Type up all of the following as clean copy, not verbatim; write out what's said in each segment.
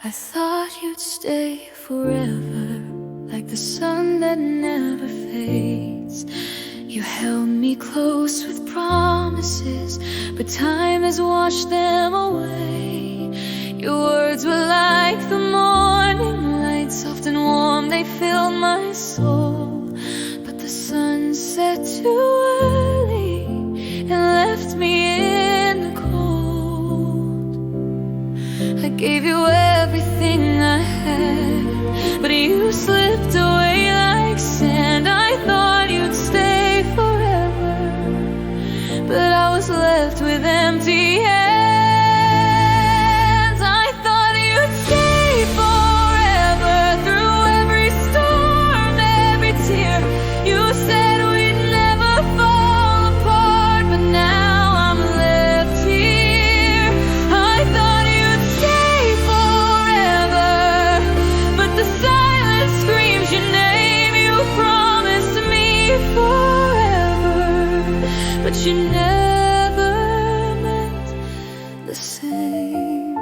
I thought you'd stay forever, like the sun that never fades. You held me close with promises, but time has washed them away. Your words were like the morning light, soft and warm, they filled my soul. But the sun set too early and left me in the cold. I gave you everything I had, but you slipped away like sand. I thought you'd stay forever, but I was left with empty hands. I thought you'd stay forever, through every storm, every tear. You said we'd never fall apart, but now I'm left here. I thought you'd stay forever, but the silence screams your name. You promised me forever, but you never meant the same.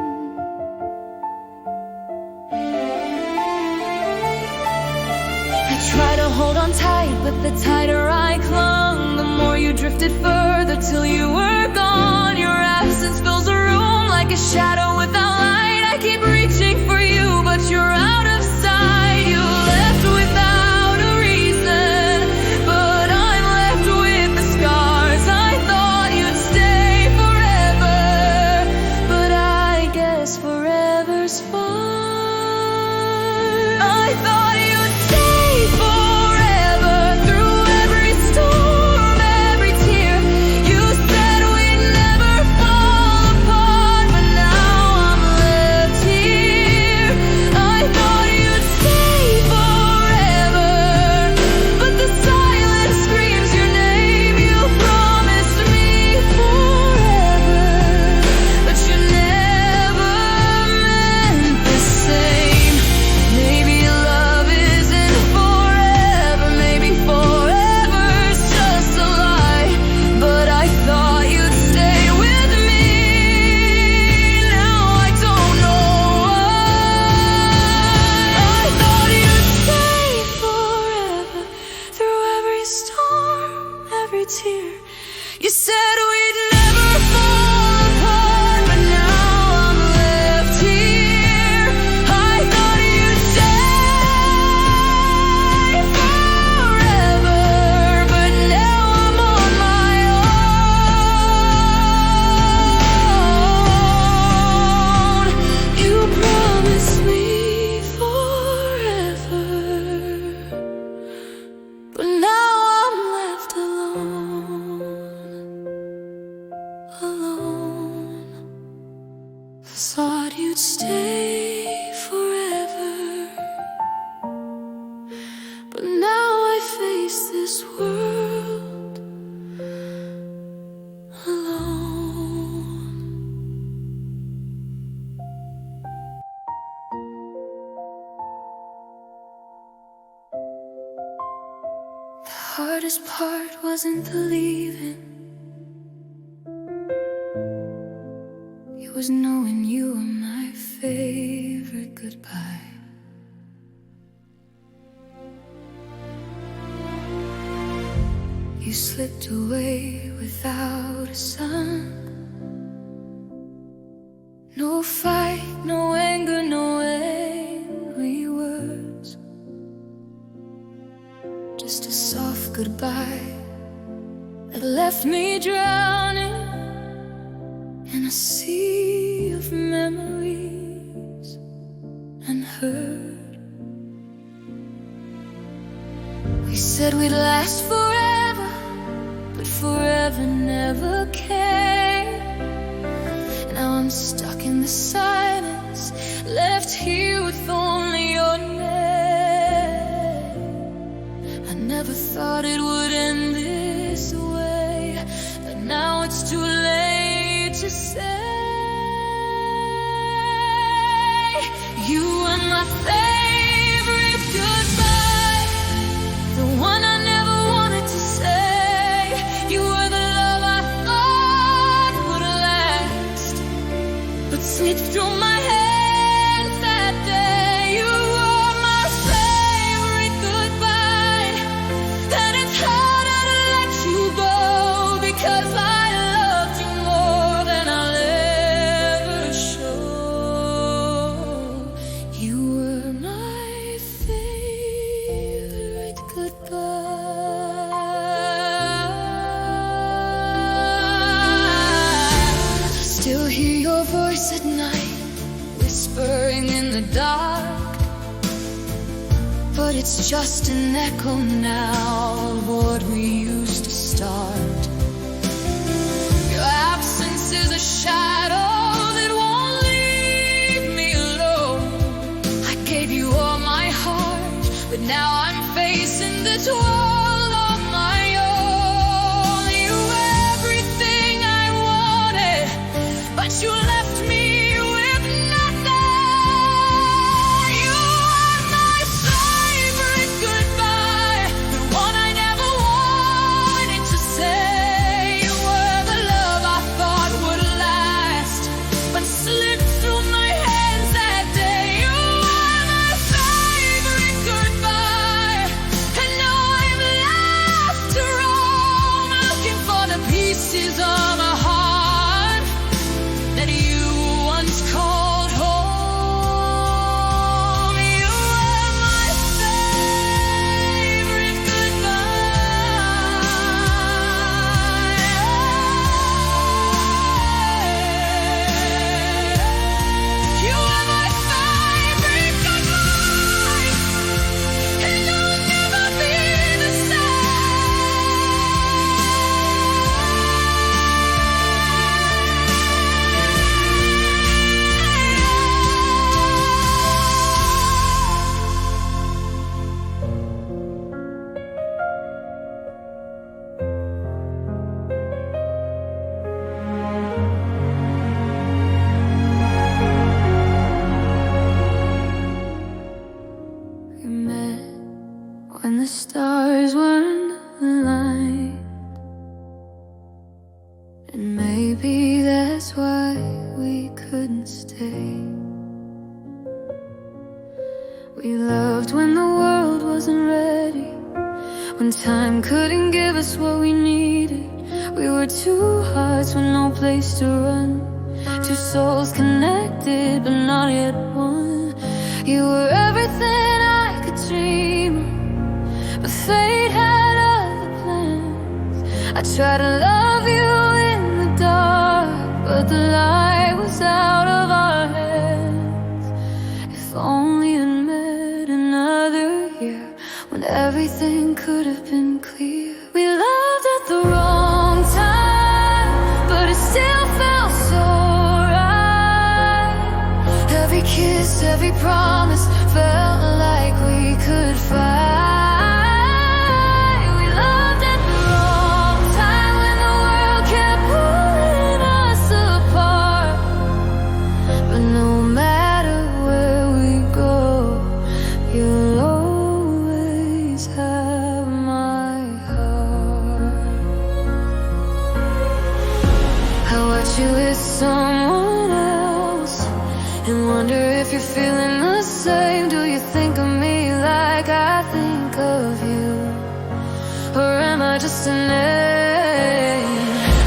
I tried to hold on tight, but the tighter I clung, the more you drifted further till you were gone. Your absence fills a room like a shadow without light. I keep reaching for you, but you're out of sight. You left without a reason, but I'm left with the scars. I thought you'd stay forever, but I guess forever's fine. I thought you'd stay forever, through every storm, every tear. You said we'd never fall apart, but now I'm left here. I thought you'd stay forever, but the silence screams your name. You promised me forever, but you never meant the same. Maybe love isn't forever, maybe forever's just a lie, but I thought you'd stay with me. Now I don't know why. I thought you'd stay forever, through every storm, every tear. You said we'd never fall apart, but now I'm left here. I thought you'd stay forever, but now I'm on my own. You promised me forever, but now I'm left alone, alone. Thought you'd stay forever, but now I face this world alone. The hardest part wasn't the leaving, it was knowing you were my favorite goodbye. You slipped away without a sign. No fight, no anger, no angry words, just a soft goodbye that left me drowning in a sea of memories and hurt. We said we'd last forever, but forever never came. Now I'm stuck in the silence, left here with only your name. I never thought it would end this way, but now it's too late to say. You were my favorite goodbye, the one I never wanted to say. You were the love I thought would last, but slipped through my hands the dark, but it's just an echo now of what we used to start. Your absence is a shadow that won't leave me alone. I gave you all my heart, but now I'm facing this world on my own. You were everything I wanted, but you left me with nothing. You are my favorite goodbye, the one I never wanted to say. You were the love I thought would last, but slipped through my hands that day. You are my favorite goodbye, and now I'm left to roam, looking for the pieces of a heart that you once called home. You were my favorite goodbye. You were my favorite goodbye, and you'll never be the We met when the stars weren't aligned, and maybe that's why we couldn't stay. We loved when the world wasn't ready, when time couldn't give us what we needed. We were two hearts with no place to run, two souls connected but not yet one. You were everything I could dream of, but fate had other plans. I tried to love you in the dark, but the light was out of our hands. If only I'd met another year when everything could have been clear. We loved at the wrong time, but it still felt so right. Every kiss, every promise felt like we could fight. We loved at the wrong time when the world kept pulling us apart. But no matter where we go, you'll always have my heart. I watch you with someone else and wonder if you're feeling the same. Do you think of me like I think of you? Or am I just a name?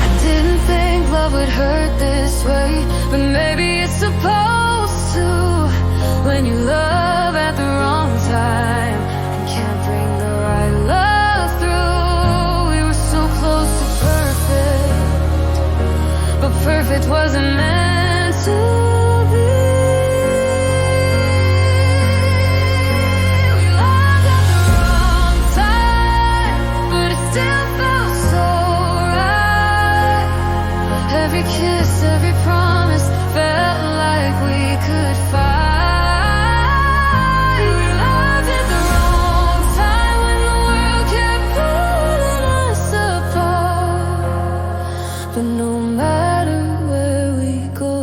I didn't think love would hurt this way, but maybe it's supposed to. When you love at the wrong time and can't bring the right love through. We were so close to perfect, but perfect wasn't meant to be. We loved at the wrong time, but it still felt so right. Every kiss, every promise felt like we could fight. We loved at the wrong time when the world kept pulling us apart. But no matter where we go,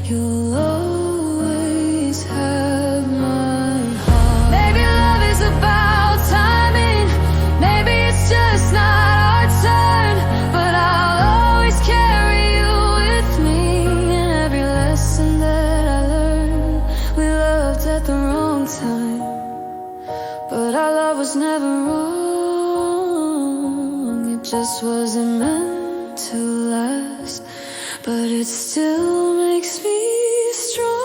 you'll always have my heart. Maybe love is about timing, maybe it's just not our turn, but I'll always carry you with me in every lesson that I learned. We loved at the wrong time, but our love was never wrong. It just wasn't meant to last, but it still makes me strong.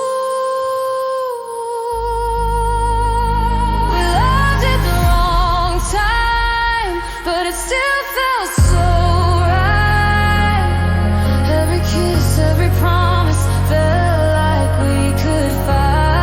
We loved at the wrong time, but it still felt so right. Every kiss, every promise felt like we could fight.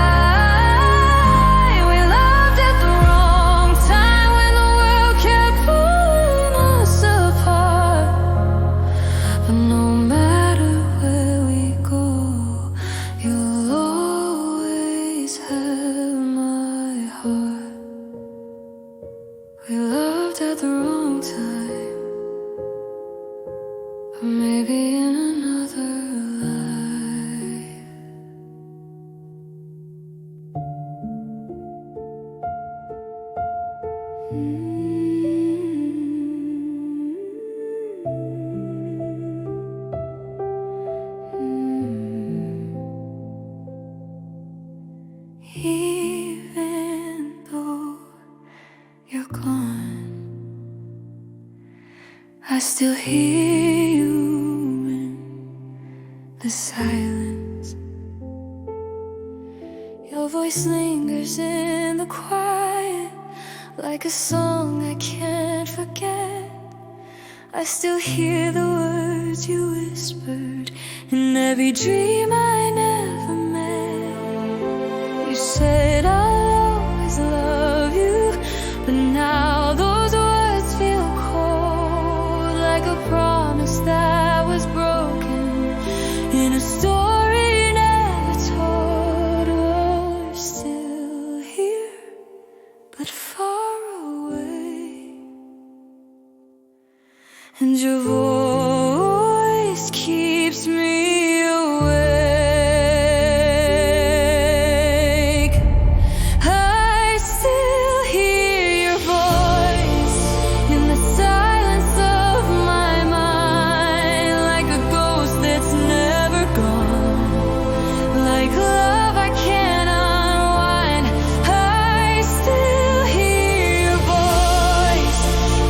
Even though you're gone, I still hear you in the silence. Your voice lingers in the quiet, like a song I can't forget. I still hear the words you whispered in every dream I never met. You said I'll always love you, but now those words feel cold, like a promise that was broken in a story never told. We're still here, but far away, and your voice keeps me awake. I still hear your voice in the silence of my mind, like a ghost that's never gone, like love I can't unwind. I still hear your voice,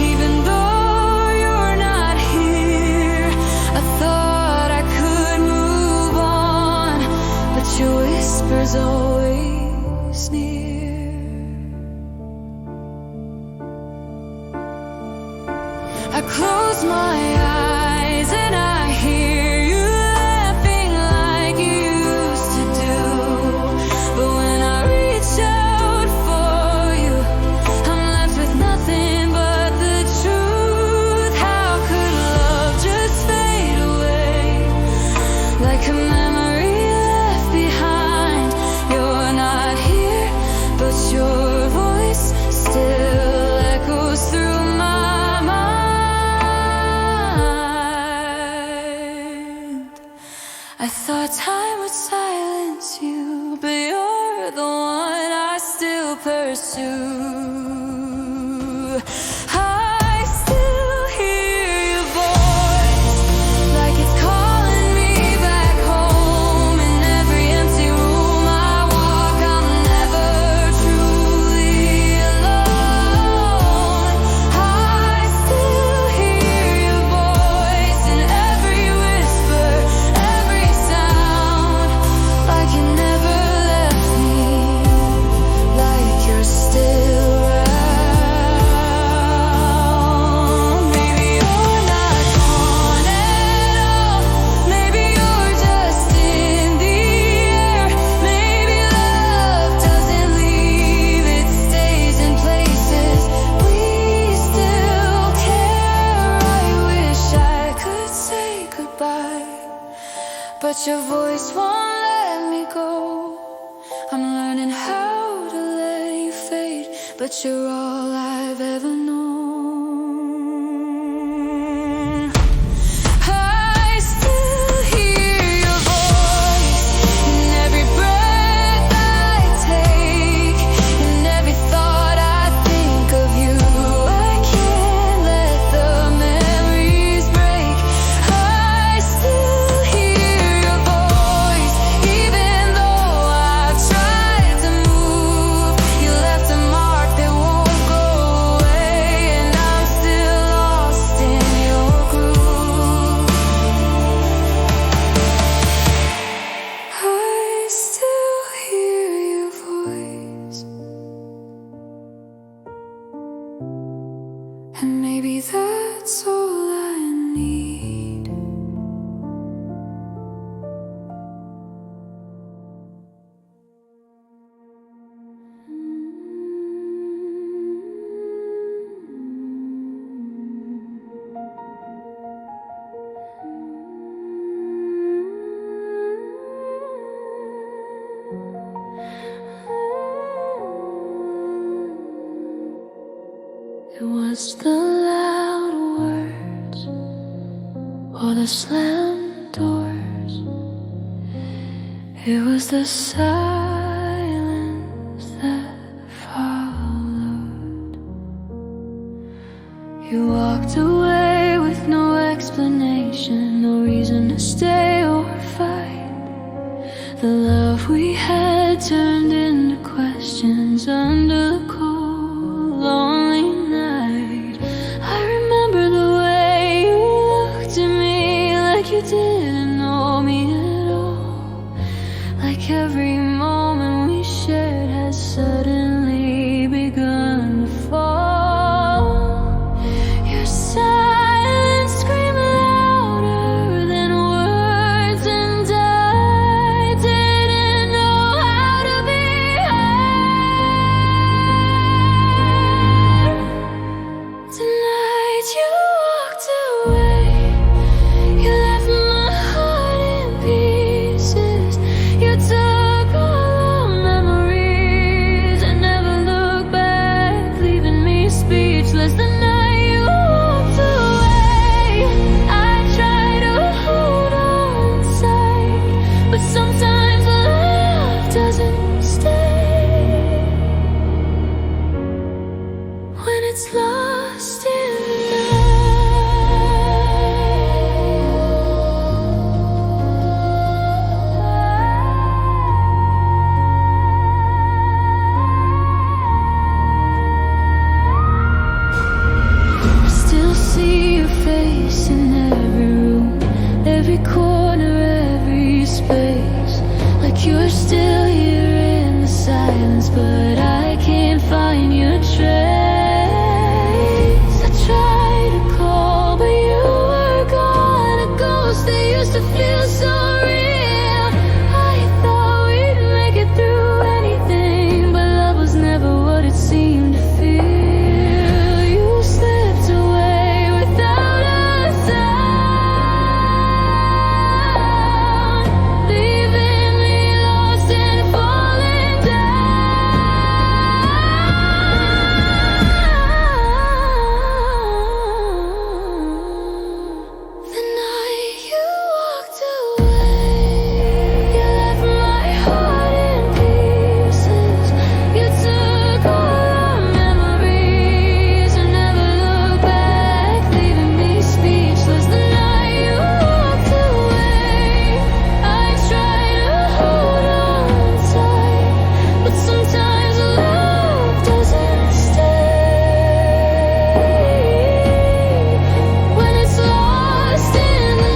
even though you're not here. I thought I could move on, but your whisper's always near. I close my eyes and I hear you laughing like you used to do. But when I reach out for you, I'm left with nothing but the truth. How could love just fade away, like a memory left behind? You're not here, but your voice still echoes through my mind. I thought time would silence you, but you're the one I still pursue. I still hear your voice, like it's calling me back home. In every empty room I walk, I'm never truly alone. I still hear your voice in every whisper, every sound, like you never left me, like you're still around. Maybe you're not gone at all, maybe you're just in the air. Maybe love doesn't leave, it stays in places we still care. I wish I could say goodbye, but your voice won't let me go. I'm learning how to let you fade, but you're all I've ever known. I still hear your voice in every breath I take, in every thought I think of you. I can't let the memories break. I still hear your voice, even though I've tried to move. You left a mark that won't go away, and I'm still lost in your groove. I still hear your voice, and maybe that's all I need. It was the loud words or the slammed doors. It was the silence that followed. You walked away with no explanation, no reason to stay or fight. The love we had turned into questions under the cold, lonely night. I remember the way you looked at me like you didn't know me at all, like every moment we shared had suddenly begun to fall. Your silence screamed louder than words, and I didn't know how to be heard. Tonight you walked away, you left my heart in pieces. You took all our memories and never looked back, leaving me speechless. The night you walked away, I tried to hold on tight, but sometimes love doesn't stay when it's lost in the night. I still see your face in every room, every corner, every space. Like you're still here in the silence, but I can't find your trace. I tried to call, but you were gone, a ghost that used to feel so real. I thought we'd make it through anything, but love was never what it seemed to feel. You slipped away without a sound, leaving me lost and falling down. The night you walked away, you left my heart in pieces. You took all our memories and never looked back, leaving me speechless. The night you walked away, I tried to hold on tight, but sometimes love doesn't stay when it's lost in the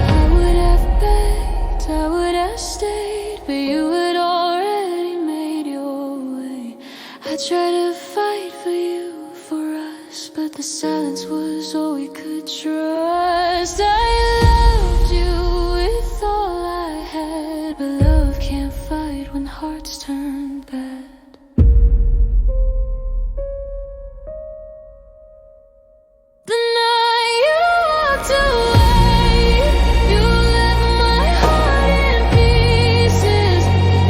I would have begged, I would have stayed, but you had already made your way. I tried to fight for you, for us, but the silence was all we could trust. I loved you with all I had, but love can't fight when hearts turn bad. The night you walked away, you left my heart in pieces.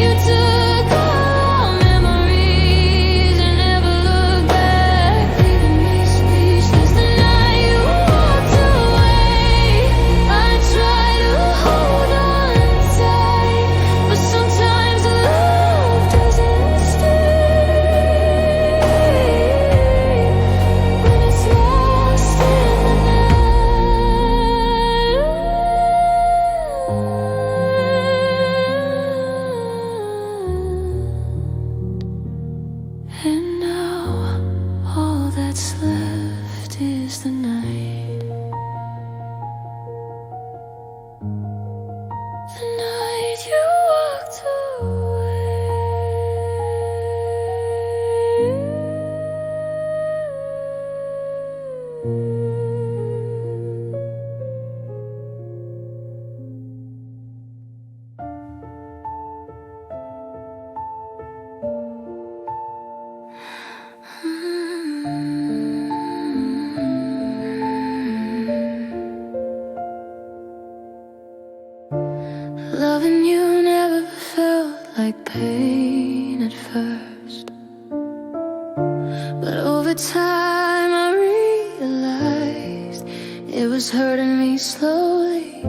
You took all our memories and never looked back, leaving me speechless. The night you walked away, I tried to hold on tight, but sometimes love doesn't stay when it's lost in the night. And now all that's left is the night. The night you walked Loving you never felt like pain at first, but over time I realized slowly.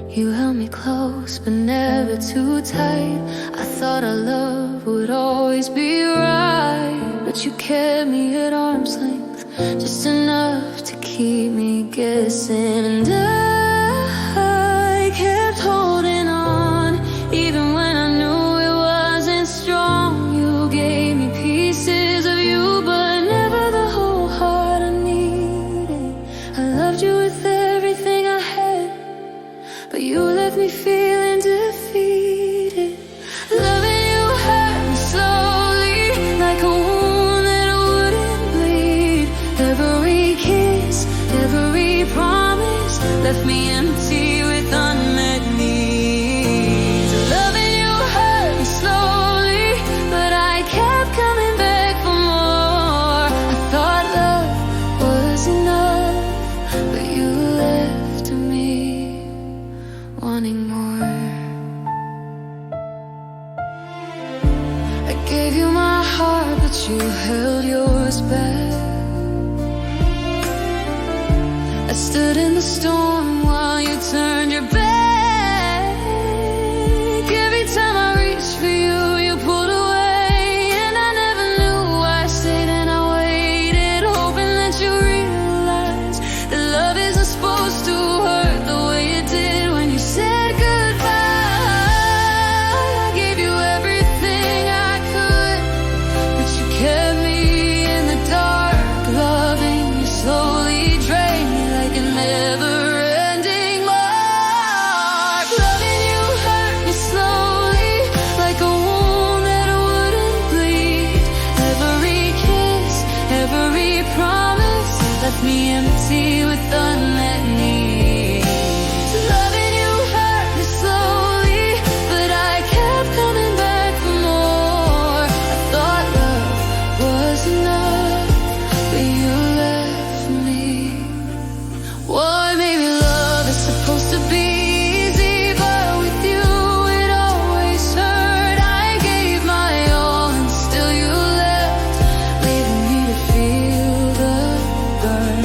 You held me close, but never too tight. I thought our love would always be right, but you kept me at arm's length, just enough to keep me guessing. And I kept holding on, even when I knew it wasn't strong. You gave me pieces of you, but never the whole heart I needed. I loved you with everything I had, but you left me feeling defeated. Loving you hurt me slowly, like a wound that wouldn't bleed. Every kiss, every promise left me empty with unmet needs. Loving you hurt me slowly, but I kept coming back for more. I thought love was enough, but you left me wanting more. I gave you my heart, but you held yours back. I stood in the storm while you turned your back. Every time I reached for you, you pulled away. And I never knew why I stayed and I waited, hoping that you realized that love isn't supposed to hurt the way it did when you said goodbye. I gave you everything I could, but you kept me in the dark. Loving you slowly drained me like a never-ending mark. Loving you hurt me slowly, like a wound that wouldn't bleed. Every kiss, every promise left me empty with unmet needs. Loving you hurt me slowly, but I kept coming back for more. I thought love was enough, but you left me. Well, maybe love is supposed to be easy, but with you it always hurt. I gave my all and still you left, leaving me to feel the burn.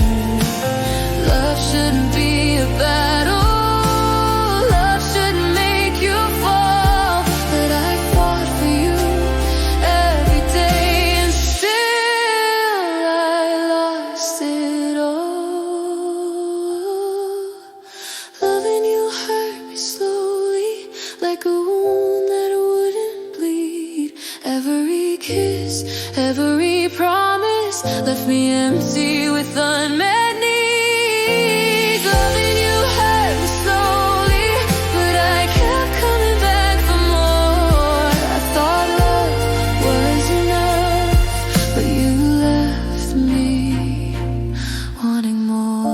Love shouldn't be a battle, love shouldn't make you fall, but I fought for you every day, and still I lost it all. Loving you hurt me slowly, like a wound that wouldn't bleed. Every kiss, every promise left me empty with unmet needs. Loving you hurt me slowly, but I kept coming back for more. I thought love was enough, but you left me wanting more.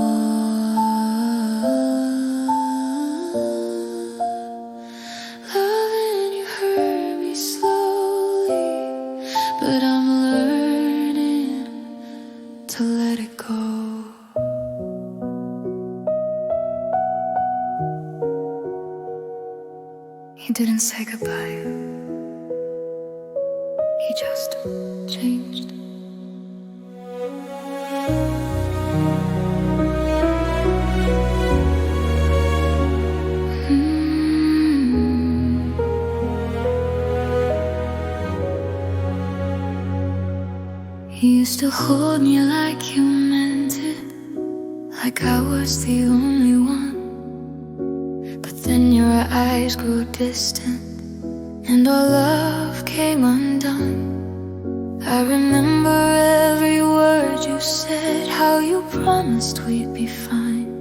Loving you hurt me slowly, but I'm learning to let it go. He didn't say goodbye, he just changed. He used to hold me like you meant it, like I was the only one. But then your eyes grew distant, and our love came undone. I remember every word you said, how you promised we'd be fine.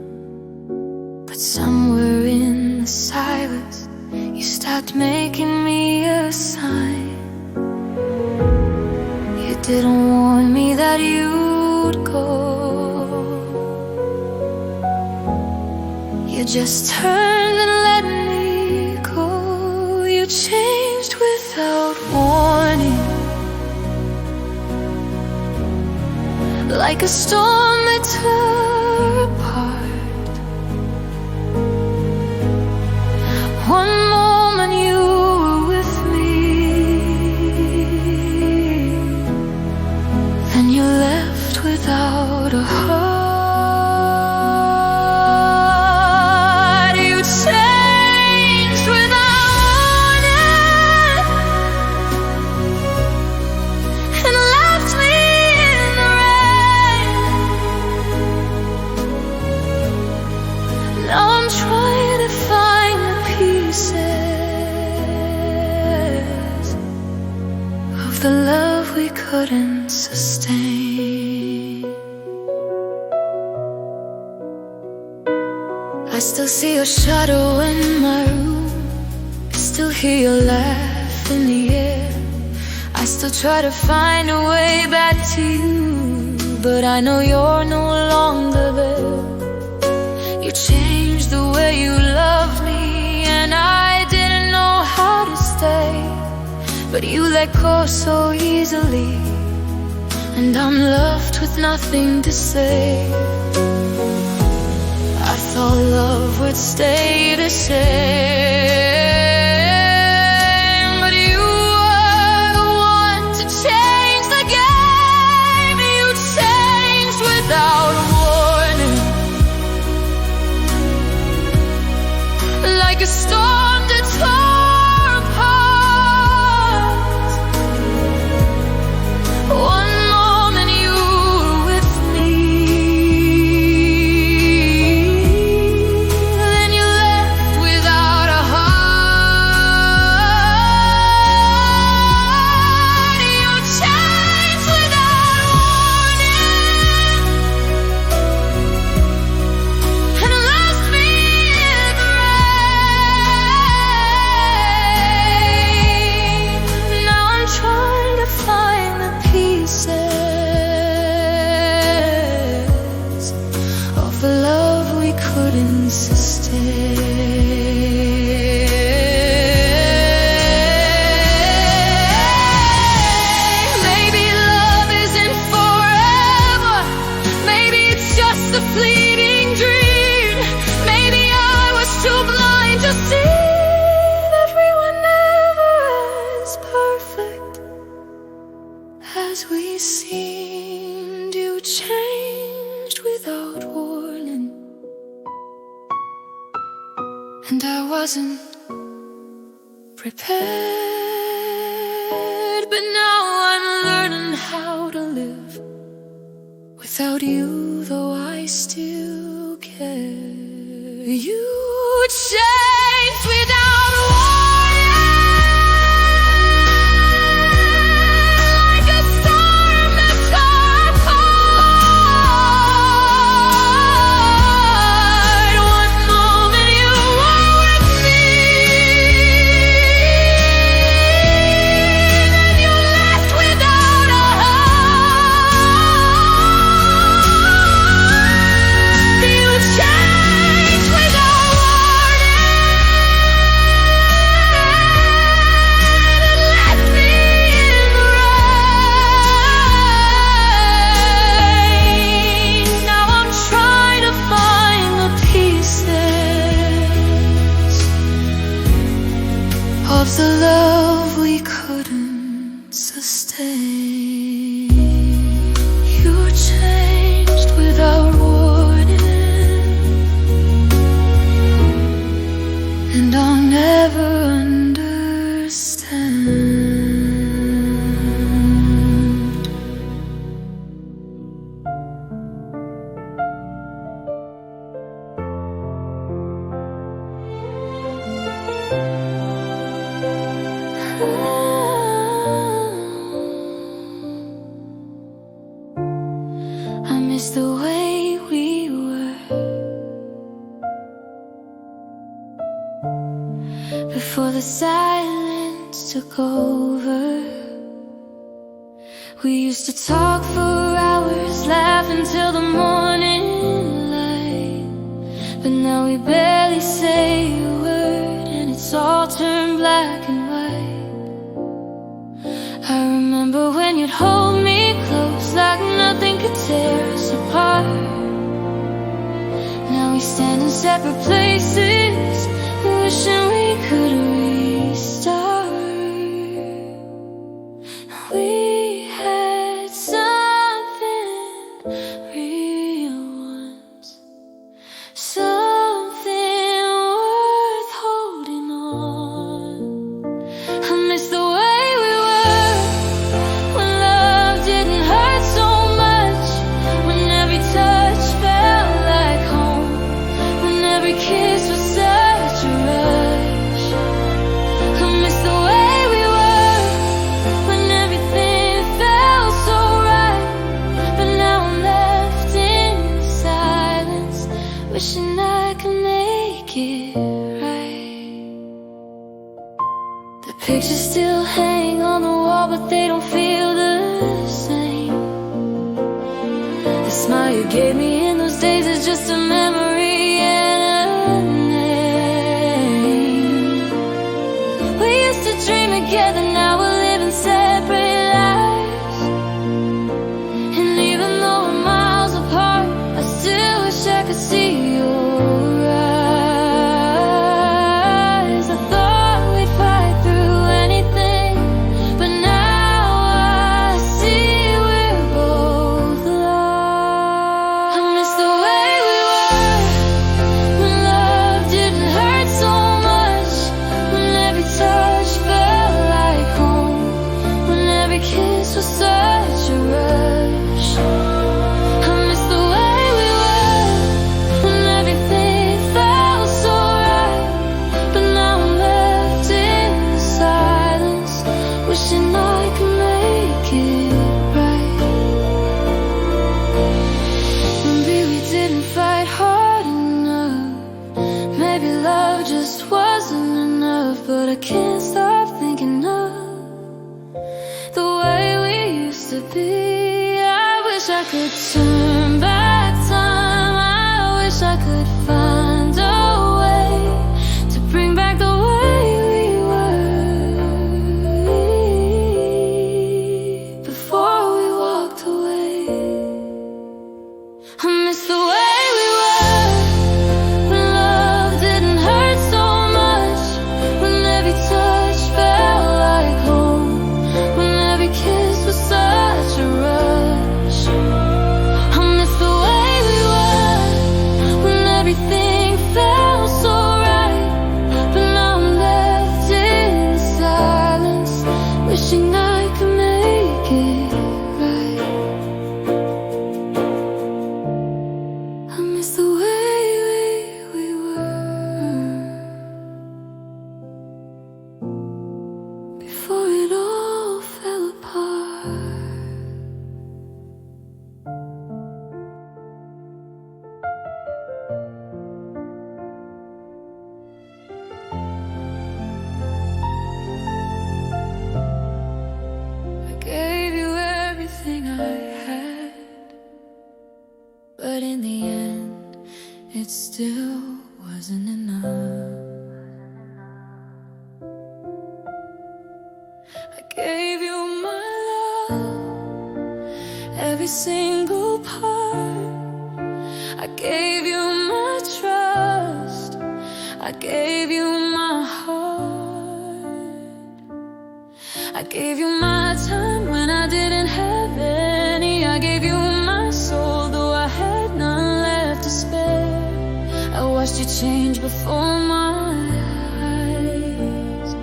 But somewhere in the silence, you stopped making me a sign. You didn't warn me that you'd go, you just turned and let me go. You changed without warning, like a storm that tore apart. One moment you were with me, then you left without a heart. a love we couldn't sustain. I still see your shadow in my room, I still hear your laugh in the air. I still try to find a way back to you, but I know you're no longer there. You changed the way you love me, and I didn't know how to stay. But you let go so easily, and I'm left with nothing to say. I thought love would stay the same, but you were the one to change the game. You changed without a warning, like a storm that tore apart. One moment you were with me, then you left without a heart. You changed without warning, and left me in the rain. Now I'm trying to find the pieces of the love we couldn't sustain. Maybe love isn't forever, maybe it's just a fleeting dream. Maybe I was too blind to see that we were never as perfect as we seemed. You changed without warning, and I wasn't prepared. But now I'm learning how to live without you, though I still care. You changed without warning, like a storm that tore apart. One moment you were with me, then you left without a heart. You changed without warning, and left me in the rain. Now I'm trying to find the pieces of the love we couldn't sustain. You changed without warning, and I'll never understand. I miss the way we were before the silence took over. We used to talk for hours, laugh until the morning light. But now we barely say a word, and it's all turned black and white. I remember when you'd hold me close like nothing could tear us apart. Now we stand in separate places, wishing we could restart. We had something real once, something worth holding on. I miss the way we were when love didn't hurt so much, when every touch felt like home, when every kiss was such a rush. I miss the way we were when everything gave me in those days is just a memory and a name. We used to dream together, now we're living separate lives. And even though we're miles apart, I still wish I could see your eyes. I thought we'd fight through anything, but now I see we're both lost. I miss the way we were, when love didn't hurt so much, when every touch felt like home, when every kiss was such a rush. I miss the way we were, when everything felt so right, but now I'm left in the silence, wishing I could make it right. Maybe we didn't fight hard enough, maybe love just wasn't enough, but I can't stop thinking of the way we used to be. I wish I could turn back time, I wish I could find a way to bring back the way we were before we walked away. I miss the way we were, when love didn't hurt so much, when every touch felt like home, when every kiss was such a rush. I miss the way we were, when everything felt so right, but now I'm left in the silence, wishing I could make it right. I miss the way we were before it all fell apart. I gave you everything I had, but in the end, it still wasn't enough. I gave you my love, every single part. I gave you my trust, I gave you my heart. I gave you my time when I didn't have any. I gave you my soul, though I had none left to spare. I watched you change before my eyes.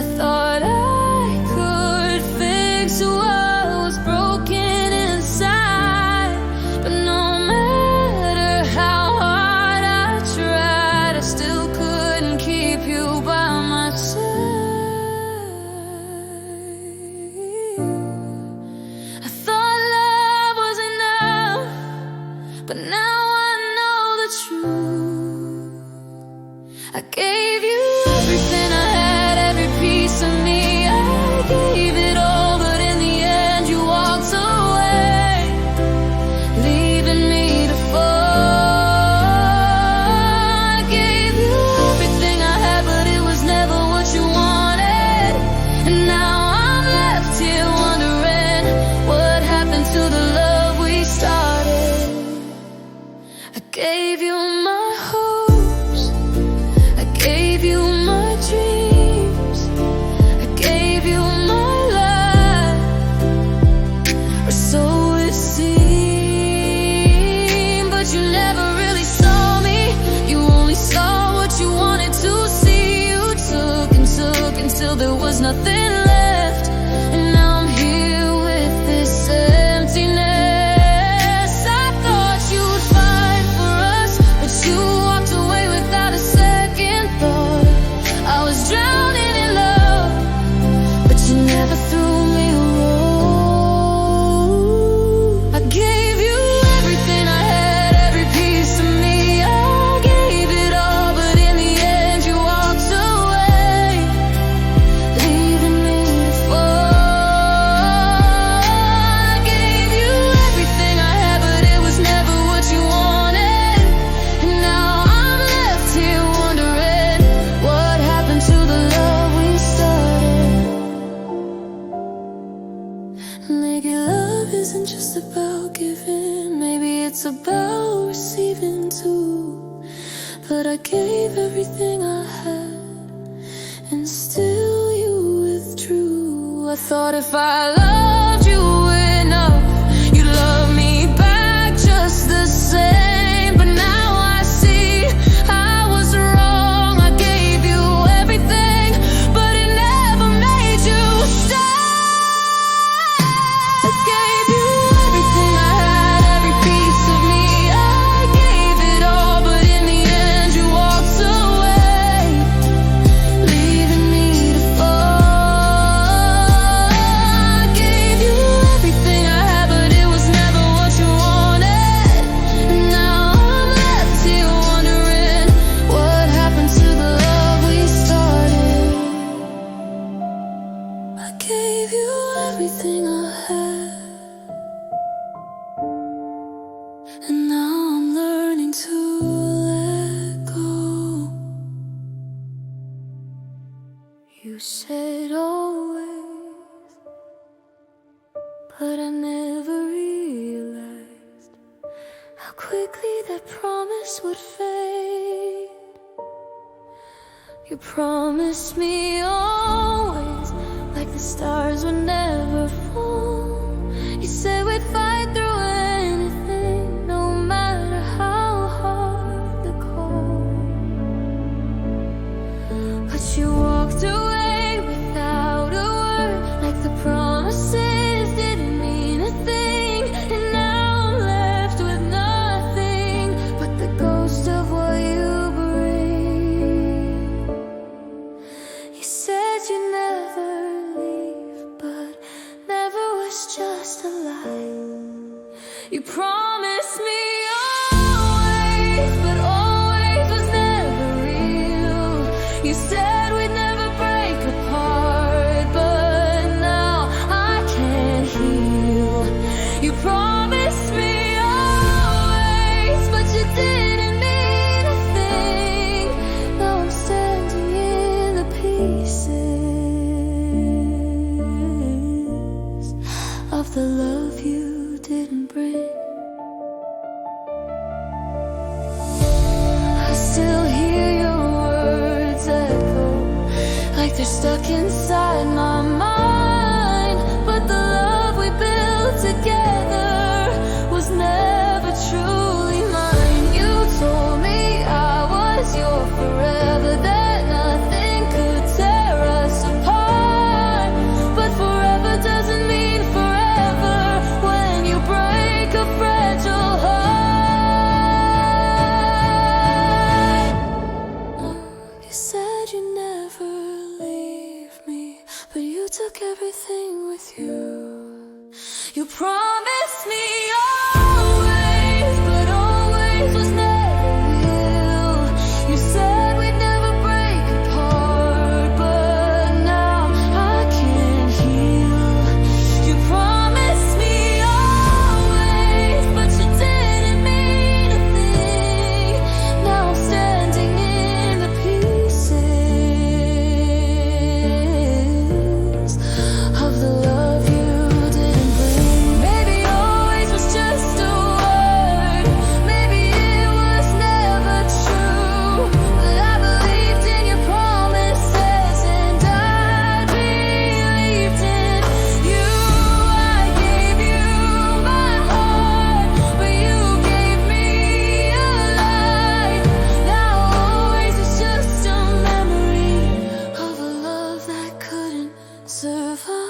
I thought I could fix what was broken inside, but no matter how hard I tried, I still couldn't keep you by my side. I thought love was enough, but now I know the truth. I gave you everything I had, every piece of me. I gave it all, but in the end you walked away, leaving me to fall. I gave you everything I had, but it was never what you wanted. And now I'm left here wondering what happened to the love we started. I gave you my hopes, I gave you my dreams, I gave you my life, or so it seemed. But you never really saw me, you only saw what you wanted to see. You took and took until there was nothing left, and now I'm here with this emptiness. I thought you'd fight for us, but Maybe love isn't just about giving, maybe it's about receiving too. But I gave everything I had, and still you withdrew. I thought if I loved you enough, you'd love me back just the same. But now I see I was wrong. I gave you everything, but it never made you stay. I gave you everything I had, every piece of me. I gave it all, but in the end you walked away, leaving me to fall. I gave you everything I had, but it was never what you wanted. And now I'm left here wondering what happened to the love we started. I gave you everything I had, and now I'm learning to let go. You said always, but I never realized how quickly that promise would fade. You promised me always, like the stars would never fall. You said we'd fight through anything, no matter how hard the call. But you walked away without a word, like the promises didn't mean a thing. And now I'm left with nothing but the ghost of what you buried. You said you'd never leave, but never was just a lie. You promised me always, but always was never real. You said we'd never break apart, but now I can't heal. You promised me always, but you didn't mean a thing. Now I'm standing in the pieces of the love you didn't bring. I still hear your words echo, like they're stuck inside my mind. But the love we built together was never truly mine. You told me I was your forever, that nothing could tear us apart. But forever doesn't mean forever when you break a fragile heart. You said you'd never leave me, but you took everything with you. You promised me always, but always was never real. You said we'd never break apart, but now I can't heal. You promised me always, but you didn't mean a thing. Now I'm standing in the pieces of the love you didn't bring. Maybe always was just a word, maybe it was never true. But I believed in your promises, and I believed in you. I gave you my heart, but you gave me a lie. Now always is just a memory of a love that couldn't survive.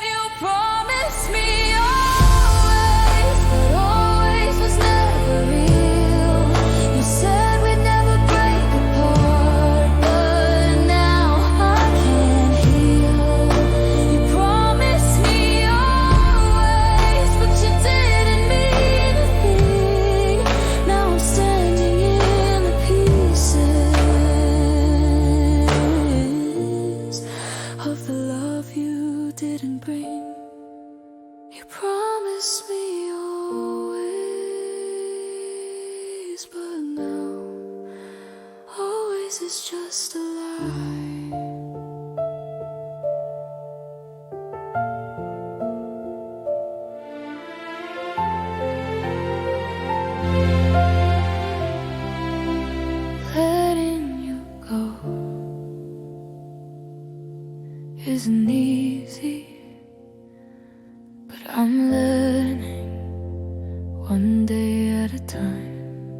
You promised me always, but always was never real. You said we'd never break apart, but now I can't heal. You promised me always, but you didn't mean a thing. Now I'm standing in the pieces of the love you didn't bring. You promised me always, but now always is just a lie. isn't easy, but I'm learning one day at a time.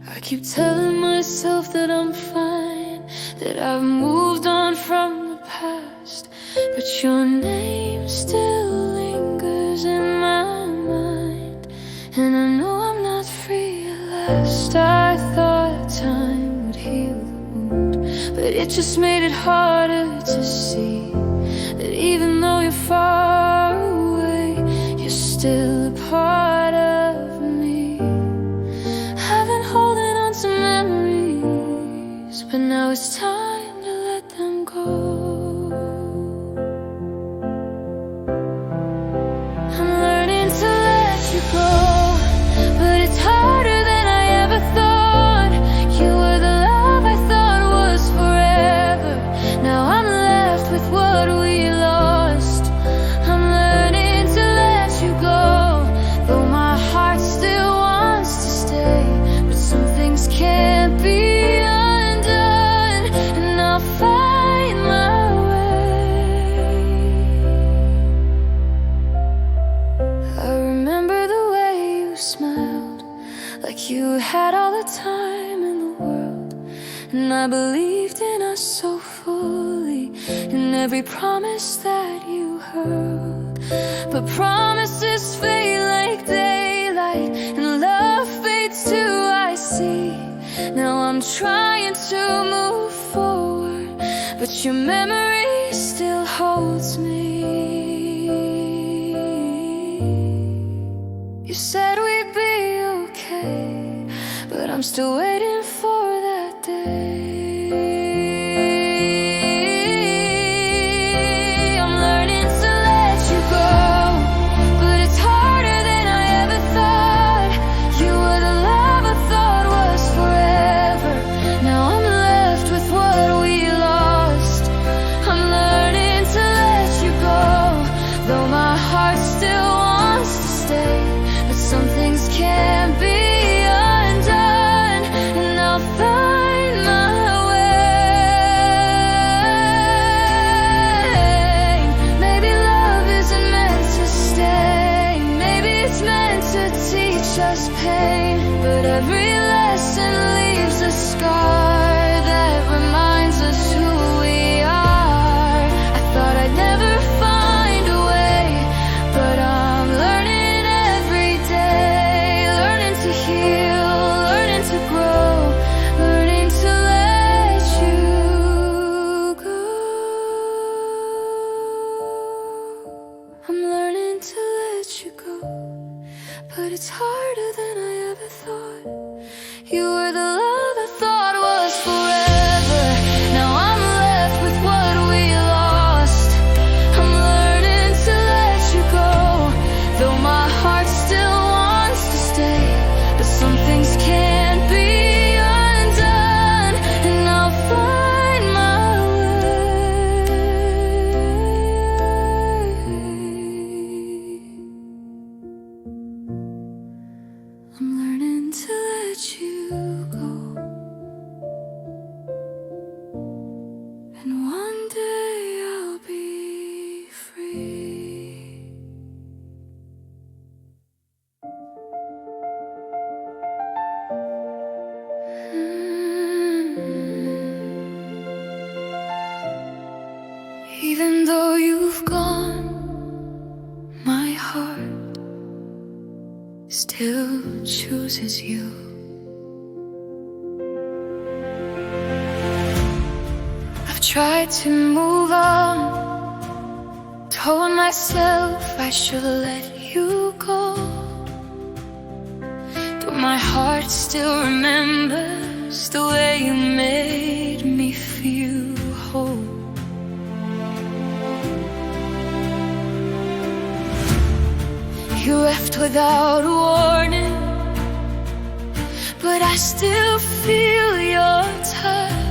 I keep telling myself that I'm fine, that I've moved on from the past, but your name still lingers in my mind, and I know I'm not free at last. I thought time would heal the wound, but it just made it harder to see that even though you're far away, you're still a part of me. I've been holding on to memories, but now it's time to let them go. I'm learning to let you go, but it's harder than I ever thought. You were the love I thought was forever. Now I'm left with what we lost. I'm learning to let you go, though my heart still wants to stay. But some things can't be undone, and I'll find my way. I remember the way you smiled, like you had all the time in the world, and I believed in us so fully, in every promise that you hurled. But promises fade like daylight, and love fades too, I see. Now I'm trying to move forward, but your memory still holds me. You said we'd be okay, but I'm still waiting for that day. I'm learning to let you go, but it's harder than I ever thought. You were the love I thought was forever. Now I'm left with what we lost. I'm learning to let you go, though my heart still wants to stay. But some things can't be undone, and I'll find my way. Maybe love isn't meant to stay, maybe it's meant to teach us pain. But every lesson leaves a scar that reminds us who we are. I thought I'd never find a way, but I'm learning every day, learning to heal, learning to grow, learning to let you go. I'm learning to let you go, but it's harder than I ever thought. You were the love I thought was forever. Now I'm left with what we lost. I'm learning to let you go, though my heart still wants to stay. But some things can't be undone, and I'll find my way. I'm learning to let you go, and one day I'll be free. Even though you've gone, my heart still chooses you. I've tried to move on, told myself I should let you go, but my heart still remembers the way you made me feel whole. You left without warning, but I still feel your touch.